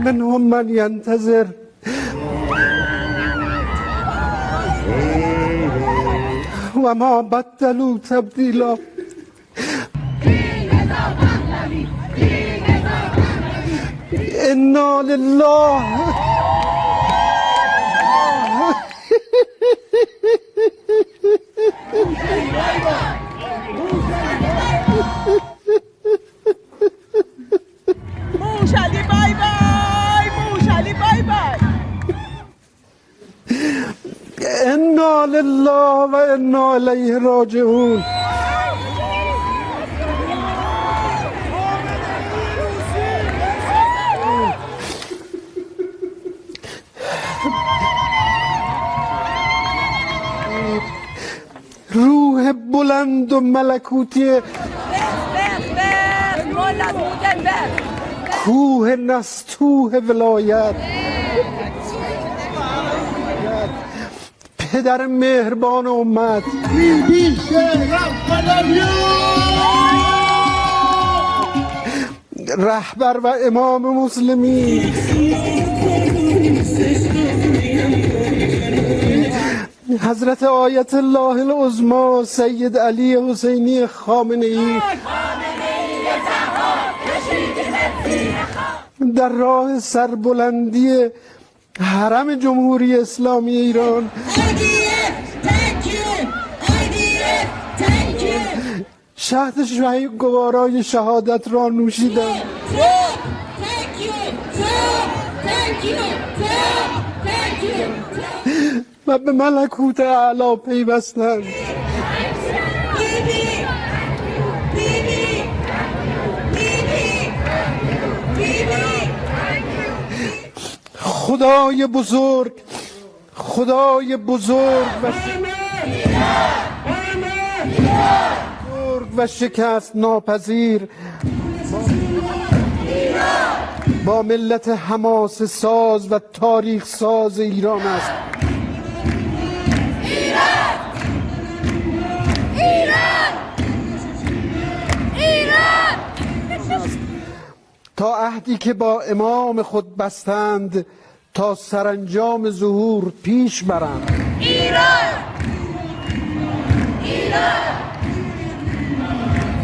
منهم من ينتظر وما بدلوا تبديلا. إنا لله موشعلی بای بای، موشعلی بای بای. إنا لله وإنا إليه راجعون. روح بلند و ملکوتی کوه نستوه ولایت، پدر مهربان امت، رهبر و امام مسلمین، حضرت آیت الله العظمی سید علی حسینی خامنه‌ای در راه سربلندی حرم جمهوری اسلامی ایران شهد شهید گوارای شهادت را نوشیدند و به ملکوت اعلی پیوستند. خدای بزرگ، خدای بزرگ و شکست ناپذیر با ملت حماسه ساز و تاریخ ساز ایران است. تا عهدی که با امام خود بستند تا سرانجام ظهور پیش برند. ایران ایران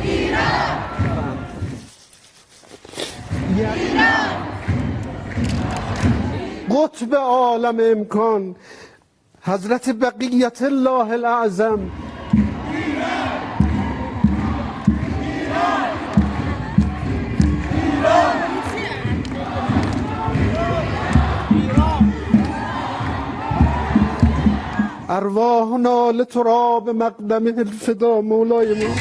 ایران ایران قطب عالم امکان حضرت بقیت الله الاعظم ارواحنا لتراب مقدمه الفدا مولای ما.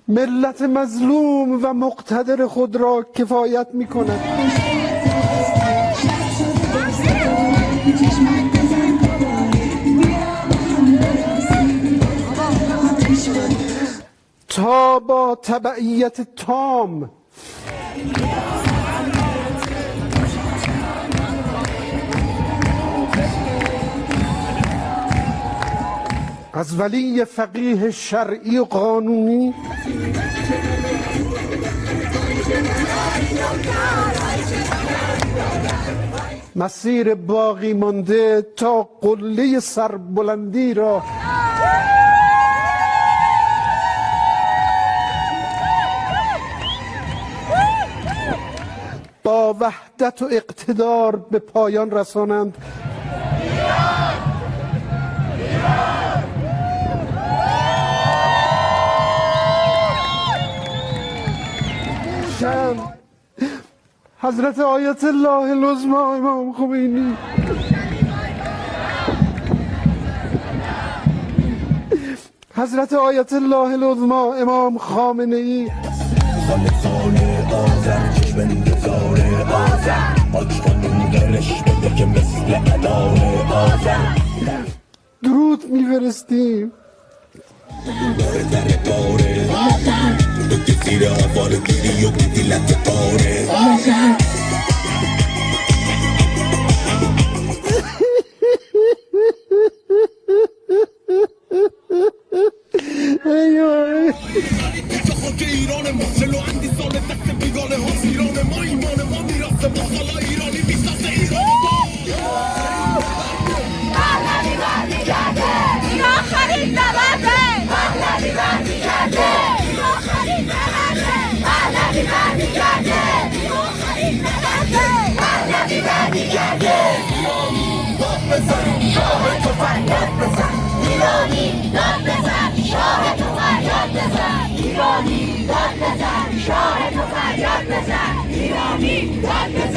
ملت مظلوم و مقتدر خود را کفایت می کند. تا با تبعیت تام از ولی فقیه شرعی و قانونی مسیر باقی مانده تا قله سربلندی را با وحدت و اقتدار به پایان رسانند. حضرت آیت الله العظمی امام خمینی حضرت آیت الله العظمی امام خامنه‌ای درود می‌فرستیم. ای وای. خاک ایران ما 42 سال دست بیگانه ها ایران ما ایمان ما میراث ما حالا ایرانی میسازه ایران پهلوی برمیگرده این آخرین نبرده پهلوی برمیگرده این آخرین نبرده پهلوی برمیگرده این آخرین نبرده پهلوی برمیگرده ایرانی داد بزن شاه تو فریاد بزن ایرانی داد بزن شاه تو فریاد بزن ایرانی داد بزن شاه تو فریاد بزن ایرانی داد بزن